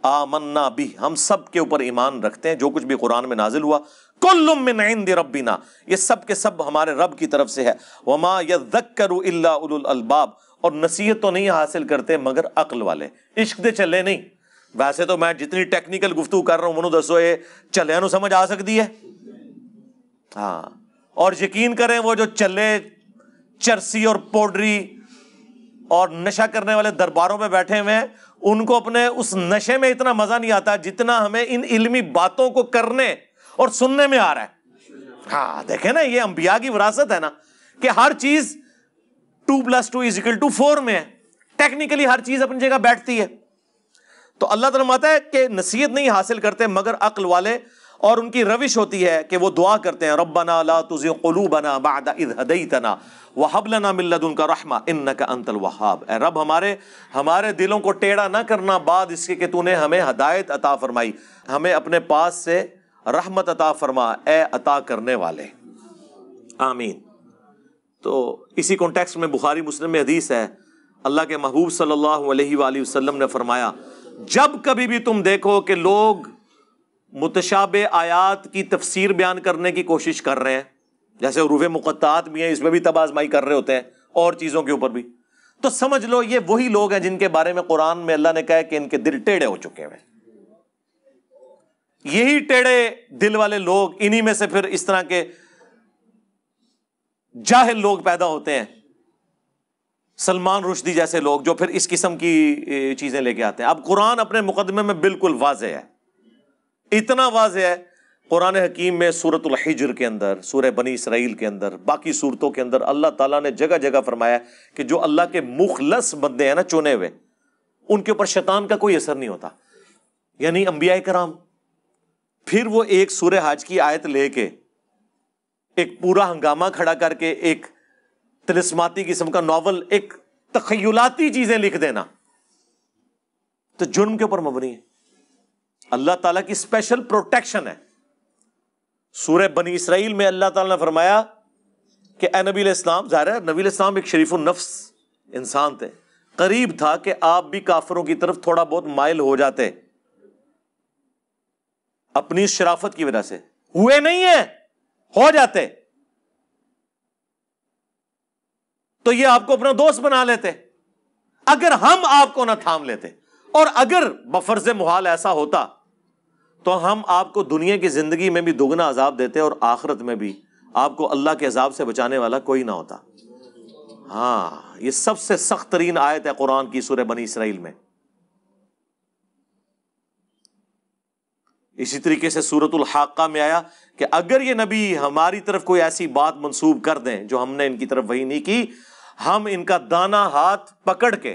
آمنا بھی، ہم سب کے اوپر ایمان رکھتے ہیں جو کچھ بھی قرآن میں نازل ہوا، کل من عند ربنا، یہ سب کے سب ہمارے رب کی طرف سے ہے۔ وما یذکر الا اولو الالباب، اور نصیحت تو نہیں حاصل کرتے مگر عقل والے، عشق دے چلے نہیں۔ ویسے تو میں جتنی ٹیکنیکل گفتگو کر رہا ہوں منو دسو یہ چلے نو سمجھ آ سکتی ہے؟ ہاں، اور یقین کریں وہ جو چلے چرسی اور پوڈری اور نشہ کرنے والے درباروں پہ بیٹھے ہوئے ہیں، ان کو اپنے اس نشے میں اتنا مزہ نہیں آتا جتنا ہمیں ان علمی باتوں کو کرنے اور سننے میں آ رہا ہے۔ ہاں دیکھیں نا، یہ انبیاء کی وراثت ہے نا کہ ہر چیز 2+2=4 میں ہے، ٹیکنیکلی ہر چیز اپنی جگہ بیٹھتی ہے۔ تو اللہ تعالیٰ فرماتا ہے کہ نصیحت نہیں حاصل کرتے مگر عقل والے، اور ان کی روش ہوتی ہے کہ وہ دعا کرتے ہیں ربنا لا تزغ قلوبنا بعد اذ ہدیتنا وہب لنا من لدنک رحمہ انک انت الوہاب، اے رب ہمارے دلوں کو ٹیڑھا نہ کرنا بعد اس کے کہ تو نے ہمیں ہدایت عطا فرمائی، ہمیں اپنے پاس سے رحمت عطا فرما اے عطا کرنے والے، آمین۔ تو اسی کانٹیکسٹ میں بخاری مسلم میں حدیث ہے، اللہ کے محبوب صلی اللہ علیہ وآلہ وسلم نے فرمایا جب کبھی بھی تم دیکھو کہ لوگ متشابہ آیات کی تفسیر بیان کرنے کی کوشش کر رہے ہیں، جیسے حروف مقطعات بھی ہیں، اس میں بھی تب آزمائی کر رہے ہوتے ہیں اور چیزوں کے اوپر بھی، تو سمجھ لو یہ وہی لوگ ہیں جن کے بارے میں قرآن میں اللہ نے کہا ہے کہ ان کے دل ٹیڑھے ہو چکے ہیں۔ یہی ٹیڑھے دل والے لوگ، انہی میں سے پھر اس طرح کے جاہل لوگ پیدا ہوتے ہیں، سلمان رشدی جیسے لوگ جو پھر اس قسم کی چیزیں لے کے آتے ہیں۔ اب قرآن اپنے مقدمے میں بالکل واضح ہے، اتنا واضح ہے، قرآن حکیم میں سورۃ الحجر کے اندر، سورہ بنی اسرائیل کے اندر، باقی سورتوں کے اندر اللہ تعالیٰ نے جگہ جگہ فرمایا کہ جو اللہ کے مخلص بندے ہیں نا، چنے ہوئے، ان کے اوپر شیطان کا کوئی اثر نہیں ہوتا، یعنی انبیاء کرام۔ پھر وہ ایک سورہ حج کی آیت لے کے ایک پورا ہنگامہ کھڑا کر کے ایک طلسماتی قسم کا ناول، ایک تخیلاتی چیزیں لکھ دینا، تو جرم کے اوپر مبنی ہے۔ اللہ تعالیٰ کی اسپیشل پروٹیکشن ہے۔ سورہ بنی اسرائیل میں اللہ تعالیٰ نے فرمایا کہ اے نبی علیہ السلام، ظاہر ہے نبی علیہ السلام ایک شریف النفس انسان تھے، قریب تھا کہ آپ بھی کافروں کی طرف تھوڑا بہت مائل ہو جاتے، اپنی اس شرافت کی وجہ سے ہوئے نہیں ہیں، ہو جاتے تو یہ آپ کو اپنا دوست بنا لیتے اگر ہم آپ کو نہ تھام لیتے، اور اگر بفرض محال ایسا ہوتا تو ہم آپ کو دنیا کی زندگی میں بھی دگنا عذاب دیتے اور آخرت میں بھی آپ کو اللہ کے عذاب سے بچانے والا کوئی نہ ہوتا۔ ہاں، یہ سب سے سخت ترین آیت ہے قرآن کی سورہ بنی اسرائیل میں۔ اسی طریقے سے سورۃ الحاقہ میں آیا کہ اگر یہ نبی ہماری طرف کوئی ایسی بات منسوب کر دیں جو ہم نے ان کی طرف وحی نہیں کی، ہم ان کا دانا ہاتھ پکڑ کے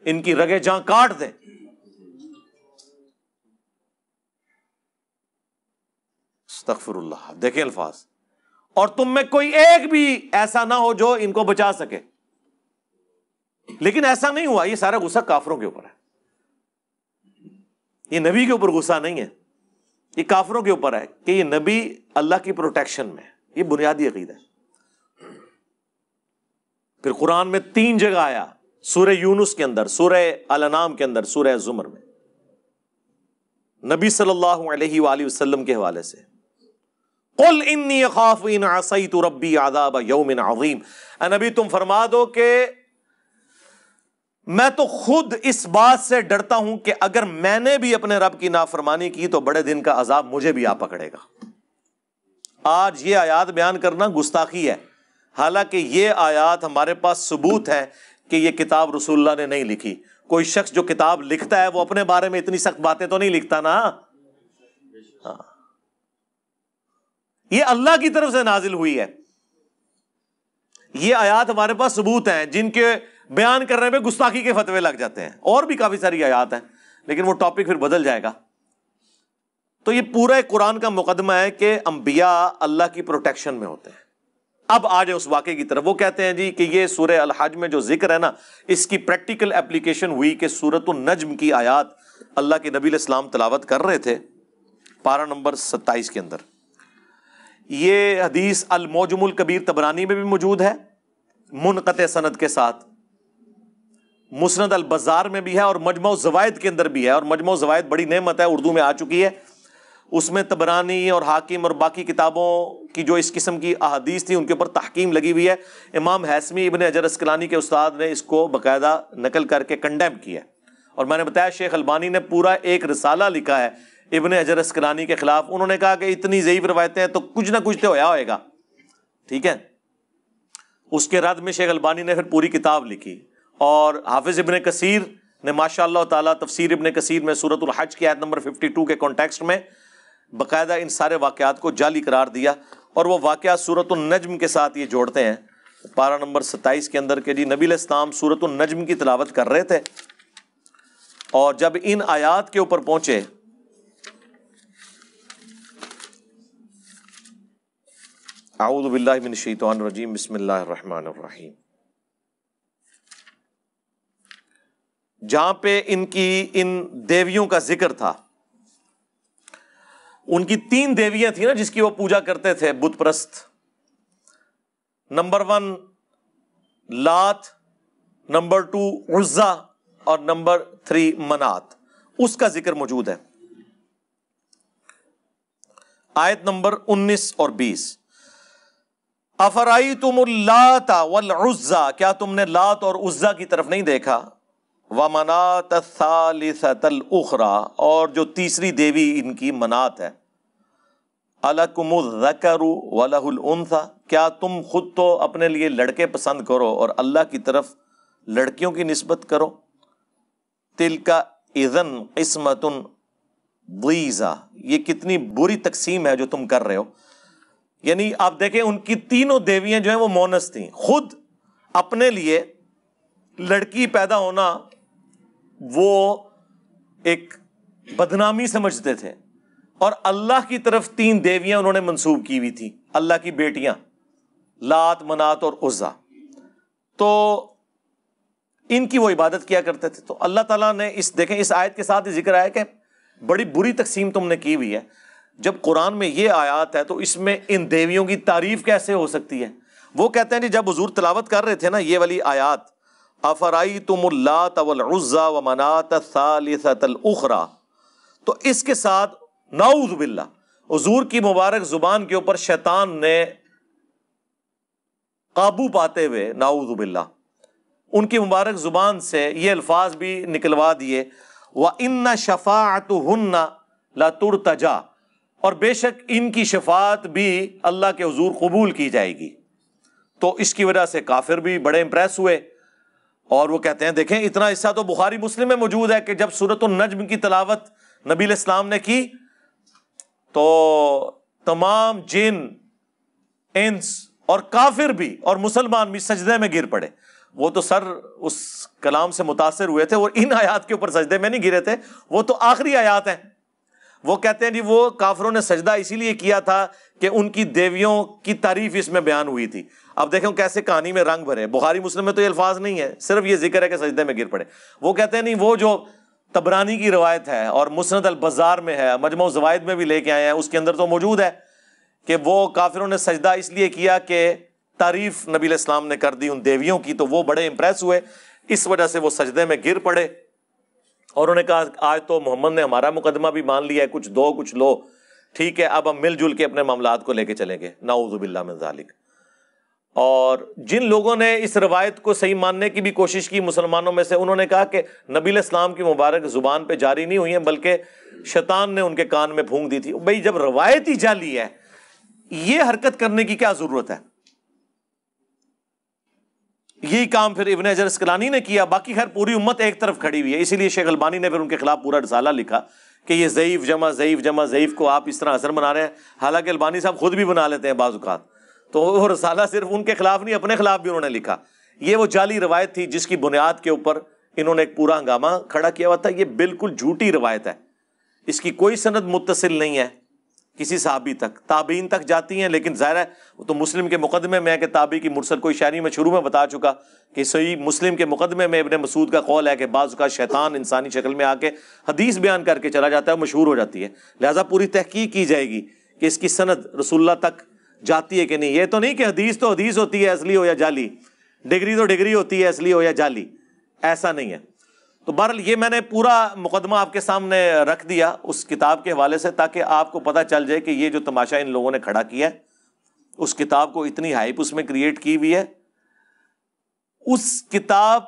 ان کی رگیں جاں کاٹ دیں۔ استغفر اللہ، دیکھیں الفاظ، اور تم میں کوئی ایک بھی ایسا نہ ہو جو ان کو بچا سکے۔ لیکن ایسا نہیں ہوا، یہ سارا غصہ کافروں کے اوپر ہے، یہ نبی کے اوپر غصہ نہیں ہے، یہ کافروں کے اوپر ہے کہ یہ نبی اللہ کی پروٹیکشن میں، یہ بنیادی عقیدہ ہے۔ پھر قرآن میں 3 جگہ آیا، سورہ یونس کے اندر، سورہ الانعام کے اندر، سورہ زمر میں، نبی صلی اللہ علیہ وآلہ وسلم کے حوالے سے، قل انی اخاف ان عصیت ربی عذاب یوم عظیم، اے نبی تم فرما دو کہ میں تو خود اس بات سے ڈرتا ہوں کہ اگر میں نے بھی اپنے رب کی نافرمانی کی تو بڑے دن کا عذاب مجھے بھی آ پکڑے گا۔ آج یہ آیات بیان کرنا گستاخی ہے، حالانکہ یہ آیات ہمارے پاس ثبوت ہے کہ یہ کتاب رسول اللہ نے نہیں لکھی۔ کوئی شخص جو کتاب لکھتا ہے وہ اپنے بارے میں اتنی سخت باتیں تو نہیں لکھتا نا، یہ اللہ کی طرف سے نازل ہوئی ہے۔ یہ آیات ہمارے پاس ثبوت ہیں جن کے بیان کرنے میں گستاخی کے فتوے لگ جاتے ہیں، اور بھی کافی ساری آیات ہیں، لیکن وہ ٹاپک پھر بدل جائے گا۔ تو یہ پورا قرآن کا مقدمہ ہے کہ انبیاء اللہ کی پروٹیکشن میں ہوتے ہیں۔ اب آ جائے اس واقعے کی طرف۔ وہ کہتے ہیں جی کہ یہ سورہ الحج میں جو ذکر ہے نا، اس کی پریکٹیکل اپلیکیشن ہوئی کہ سورۃ النجم کی آیات اللہ کے نبی علیہ السلام تلاوت کر رہے تھے، پارہ نمبر 27 کے اندر۔ یہ حدیث المعجم الکبیر طبرانی میں بھی موجود ہے منقطع سند کے ساتھ، مسند البزار میں بھی ہے، اور مجمع الزوائد کے اندر بھی ہے، اور مجمع الزوائد بڑی نعمت ہے، اردو میں آ چکی ہے۔ اس میں طبرانی اور حاکم اور باقی کتابوں کی جو اس قسم کی احادیث تھی ان کے اوپر تحقیم لگی ہوئی ہے۔ امام ہیثمی ابن حجر اسقلانی کے استاد نے اس کو باقاعدہ نقل کر کے کنڈیم کیا ہے، اور میں نے بتایا شیخ البانی نے پورا ایک رسالہ لکھا ہے ابن حجر اسقلانی کے خلاف۔ انہوں نے کہا کہ اتنی ضعیف روایتیں ہیں تو کچھ نہ کچھ تو ہوئے گا، ٹھیک ہے۔ اس کے رد میں شیخ البانی نے پھر پوری کتاب لکھی، اور حافظ ابن کثیر نے ماشاء اللہ تعالیٰ تفسیر ابن کثیر میں سورۃ الحج کی آیت نمبر 52 کے کانٹیکسٹ میں باقاعدہ ان سارے واقعات کو جعلی قرار دیا، اور وہ واقعات سورۃ النجم کے ساتھ یہ جوڑتے ہیں پارہ نمبر 27 کے اندر کہ جی نبی علیہ السلام سورۃ النجم کی تلاوت کر رہے تھے، اور جب ان آیات کے اوپر پہنچے اعوذ باللہ من الشیطان الرجیم بسم اللہ الرحمن الرحیم، جہاں پہ ان دیویوں کا ذکر تھا، ان کی 3 دیویاں تھیں نا جس کی وہ پوجا کرتے تھے، بت پرست۔ نمبر 1 لات، نمبر 2 عزا، اور نمبر 3 منات، اس کا ذکر موجود ہے آیت نمبر 19 اور 20۔ افرائیتم اللات والعزا، کیا تم نے لات اور عزا کی طرف نہیں دیکھا، ومنات الثالثۃ الاخری، اور جو تیسری دیوی ان کی منات ہے، الکم الذکر ولہ الانثی، کیا تم خود تو اپنے لیے لڑکے پسند کرو اور اللہ کی طرف لڑکیوں کی نسبت کرو، تلک اذن قسمۃ ضیزہ، یہ کتنی بری تقسیم ہے جو تم کر رہے ہو۔ یعنی آپ دیکھیں ان کی تینوں دیویاں جو ہیں وہ مونس تھیں، خود اپنے لیے لڑکی پیدا ہونا وہ ایک بدنامی سمجھتے تھے، اور اللہ کی طرف 3 دیویاں انہوں نے منسوب کی ہوئی تھی، اللہ کی بیٹیاں لات، منات اور عزا، تو ان کی وہ عبادت کیا کرتے تھے۔ تو اللہ تعالیٰ نے دیکھیں اس آیت کے ساتھ ہی ذکر آیا کہ بڑی بری تقسیم تم نے کی ہوئی ہے۔ جب قرآن میں یہ آیات ہے تو اس میں ان دیویوں کی تعریف کیسے ہو سکتی ہے؟ وہ کہتے ہیں جب حضور تلاوت کر رہے تھے نا یہ والی آیات، افرائیتم اللات والعزی ومنات الثالثۃ الاخری، تو اس کے ساتھ نعوذ باللہ حضور کی مبارک زبان کے اوپر شیطان نے قابو پاتے ہوئے نعوذ باللہ ان کی مبارک زبان سے یہ الفاظ بھی نکلوا دیے، وَإِنَّ شَفَاعَتُهُنَّ لَتُرْتَجَا، اور بے شک ان کی شفاعت بھی اللہ کے حضور قبول کی جائے گی۔ تو اس کی وجہ سے کافر بھی بڑے امپریس ہوئے، اور وہ کہتے ہیں دیکھیں اتنا حصہ تو بخاری مسلم میں موجود ہے کہ جب سورۃ النجم کی تلاوت نبی علیہ السلام نے کی تو تمام جن، انس اور کافر بھی اور مسلمان بھی سجدے میں گر پڑے۔ وہ تو سر اس کلام سے متاثر ہوئے تھے، اور ان آیات کے اوپر سجدے میں نہیں گرے تھے، وہ تو آخری آیات ہیں۔ وہ کہتے ہیں جی وہ کافروں نے سجدہ اسی لیے کیا تھا کہ ان کی دیویوں کی تعریف اس میں بیان ہوئی تھی۔ اب دیکھیں کیسے کہانی میں رنگ بھرے، بخاری مسلم میں تو یہ الفاظ نہیں ہے، صرف یہ ذکر ہے کہ سجدے میں گر پڑے۔ وہ کہتے ہیں نہیں، وہ جو طبرانی کی روایت ہے اور مسند البزار میں ہے، مجمع الزوائد میں بھی لے کے آئے ہیں، اس کے اندر تو موجود ہے کہ وہ کافروں نے سجدہ اس لیے کیا کہ تعریف نبی علیہ السلام نے کر دی ان دیویوں کی، تو وہ بڑے امپریس ہوئے، اس وجہ سے وہ سجدے میں گر پڑے اور انہوں نے کہا آج تو محمد نے ہمارا مقدمہ بھی مان لیا ہے، کچھ دو کچھ لو، ٹھیک ہے اب ہم مل جل کے اپنے معاملات کو لے کے چلیں گے، نعوذ باللہ من ذالک۔ اور جن لوگوں نے اس روایت کو صحیح ماننے کی بھی کوشش کی مسلمانوں میں سے، انہوں نے کہا کہ نبی علیہ السلام کی مبارک زبان پہ جاری نہیں ہوئی ہیں بلکہ شیطان نے ان کے کان میں پھونک دی تھی۔ بھئی جب روایت ہی جعلی ہے، یہ حرکت کرنے کی کیا ضرورت ہے؟ یہی کام پھر ابن حجر اسقلانی نے کیا، باقی خیر پوری امت ایک طرف کھڑی ہوئی ہے، اسی لیے شیخ البانی نے پھر ان کے خلاف پورا رسالہ لکھا کہ یہ ضعیف جمع ضعیف جمع ضعیف کو آپ اس طرح اثر بنا رہے ہیں، حالانکہ البانی صاحب خود بھی بنا لیتے ہیں بعض اوقات، تو وہ رسالہ صرف ان کے خلاف نہیں اپنے خلاف بھی انہوں نے لکھا۔ یہ وہ جعلی روایت تھی جس کی بنیاد کے اوپر انہوں نے ایک پورا ہنگامہ کھڑا کیا ہوا تھا۔ یہ بالکل جھوٹی روایت ہے، اس کی کوئی سند متصل نہیں ہے کسی صحابی تک، تابعین تک جاتی ہیں، لیکن ظاہر ہے وہ تو مسلم کے مقدمے میں ہے کہ تابعی کی مرسل کوئی شاعری میں شروع میں بتا چکا کہ صحیح مسلم کے مقدمے میں ابن مسعود کا قول ہے کہ بعض اوقات شیطان انسانی شکل میں آ کے حدیث بیان کر کے چلا جاتا ہے، مشہور ہو جاتی ہے، لہٰذا پوری تحقیق کی جائے گی کہ اس کی سند رسول اللہ تک جاتی ہے کہ نہیں۔ یہ تو نہیں کہ حدیث تو حدیث ہوتی ہے اصلی ہو یا جعلی، ڈگری تو ڈگری ہوتی ہے اصلی ہو یا جعلی، ایسا نہیں ہے۔ تو بہرحال یہ میں نے پورا مقدمہ آپ کے سامنے رکھ دیا اس کتاب کے حوالے سے، تاکہ آپ کو پتہ چل جائے کہ یہ جو تماشا ان لوگوں نے کھڑا کیا ہے، اس کتاب کو اتنی ہائپ اس میں کریٹ کی ہوئی ہے، اس کتاب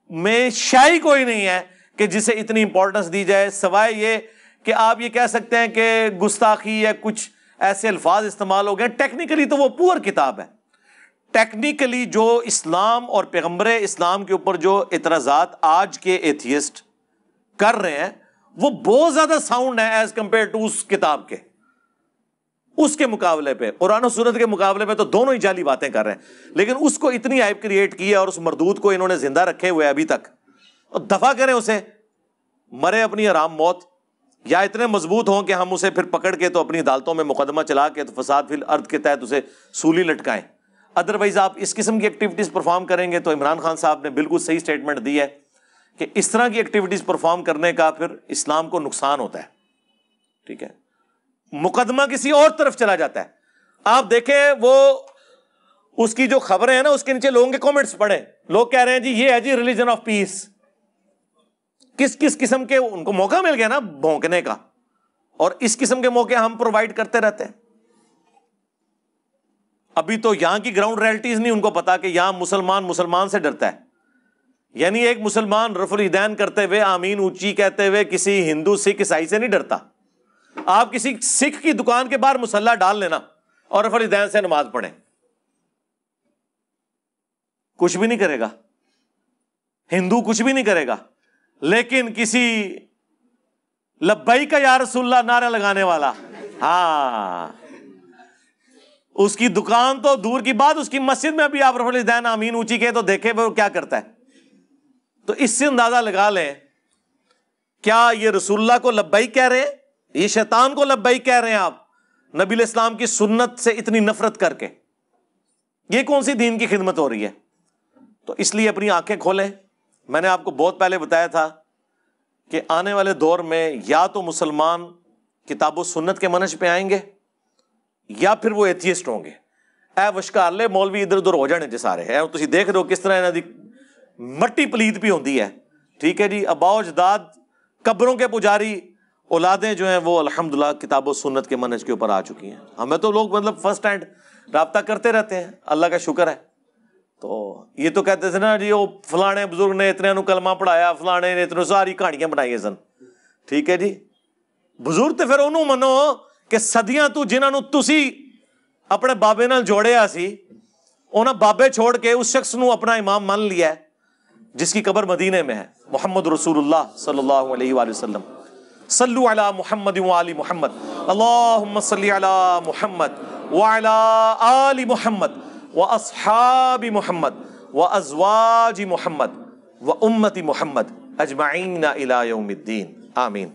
میں شائع کوئی نہیں ہے کہ جسے اتنی امپورٹنس دی جائے، سوائے یہ کہ آپ یہ کہہ سکتے ہیں کہ گستاخی یا کچھ ایسے الفاظ استعمال ہو گئے۔ ٹیکنیکلی تو وہ پور کتاب ہے، ٹیکنیکلی جو اسلام اور پیغمبر اسلام کے اوپر جو اعتراضات آج کے ایتھیسٹ کر رہے ہیں وہ بہت زیادہ ساؤنڈ ہے ایز کمپیئر ٹو اس کتاب کے، اس کے مقابلے پہ قرآن و سنت کے مقابلے پہ تو دونوں ہی جعلی باتیں کر رہے ہیں، لیکن اس کو اتنی ہائپ کریٹ کی ہے اور اس مردود کو انہوں نے زندہ رکھے ہوئے ابھی تک، اور دفع کریں اسے، مرے اپنی آرام موت، یا اتنے مضبوط ہوں کہ ہم اسے پھر پکڑ کے تو اپنی عدالتوں میں مقدمہ چلا کے تو فساد فی الارض کے تحت اسے سولی لٹکائیں۔ ادروائز آپ اس قسم کی ایکٹیویٹیز پرفارم کریں گے تو عمران خان صاحب نے بالکل صحیح سٹیٹمنٹ دی ہے کہ اس طرح کی ایکٹیویٹیز پرفارم کرنے کا پھر اسلام کو نقصان ہوتا ہے، ٹھیک ہے، مقدمہ کسی اور طرف چلا جاتا ہے۔ آپ دیکھیں وہ اس کی جو خبریں ہیں نا، اس کے نیچے لوگوں کے کامنٹس پڑھیں، لوگ کہہ رہے ہیں جی یہ ہے جی ریلیجن آف پیس، کس کس قسم کے ان کو موقع مل گیا نا بھونکنے کا، اور اس قسم کے موقع ہم پرووائڈ کرتے رہتے ہیں۔ ابھی تو یہاں کی گراؤنڈ ریئلٹیز نہیں ان کو پتا کہ یہاں مسلمان سے ڈرتا ہے، یعنی ایک مسلمان رفع الیدین کرتے ہوئے آمین اونچی کہتے ہوئے کسی ہندو سکھ عیسائی سے نہیں ڈرتا۔ آپ کسی سکھ کی دکان کے باہر مصلی ڈال لینا اور رفع الیدین سے نماز پڑھیں، کچھ بھی نہیں کرے گا، ہندو کچھ بھی نہیں کرے گا، لیکن کسی لبیک یا رسول اللہ نعرہ لگانے والا، ہاں اس کی دکان تو دور کی بات، اس کی مسجد میں بھی آپ رفع الیدین آمین اونچی کہے تو دیکھے وہ کیا کرتا ہے۔ تو اس سے اندازہ لگا لیں کیا یہ رسول اللہ کو لبیک کہہ رہے ہیں، یہ شیطان کو لبیک کہہ رہے ہیں آپ نبی علیہ السلام کی سنت سے اتنی نفرت کر کے؟ یہ کون سی دین کی خدمت ہو رہی ہے؟ تو اس لیے اپنی آنکھیں کھولیں۔ میں نے آپ کو بہت پہلے بتایا تھا کہ آنے والے دور میں یا تو مسلمان کتاب و سنت کے منہج پہ آئیں گے یا پھر وہ ایتھیسٹ ہوں گے۔ اے وشکارلے مولوی ادھر ادھر ہو جانے جے سارے ہے، تسی دیکھ رہے ہو کس طرح انہاں دی مٹی پلیت بھی ہوندی ہے، ٹھیک ہے جی، آباء و اجداد قبروں کے پجاری، اولادیں جو ہیں وہ الحمدللہ کتاب و سنت کے منہج کے اوپر آ چکی ہیں۔ ہمیں تو لوگ مطلب فرسٹ ہینڈ رابطہ کرتے رہتے ہیں، اللہ کا شکر ہے۔ تو یہ تو کہتے تھے نا جی وہ فلانے بزرگ نے اتنے نو کلمہ پڑھایا، فلانے نے اتنے ساری کہانیاں بنائی سن، ٹھیک ہے جی، بزرگ تے پھر انہوں منو کہ صدیاں تو جنہاں نو تسی اپنے بابے نال جوڑیا سی، انہاں بابے چھوڑ کے اس شخص نو اپنا امام مان لیا ہے جس کی قبر مدینے میں ہے، محمد رسول اللہ صلی اللہ علیہ وآلہ وسلم۔ صلو علی محمد وآل محمد، اللہم صلی علی محمد وعلی آل محمد واصحاب محمد وازواج محمد وامت محمد اجمعین الی یوم الدین، آمین۔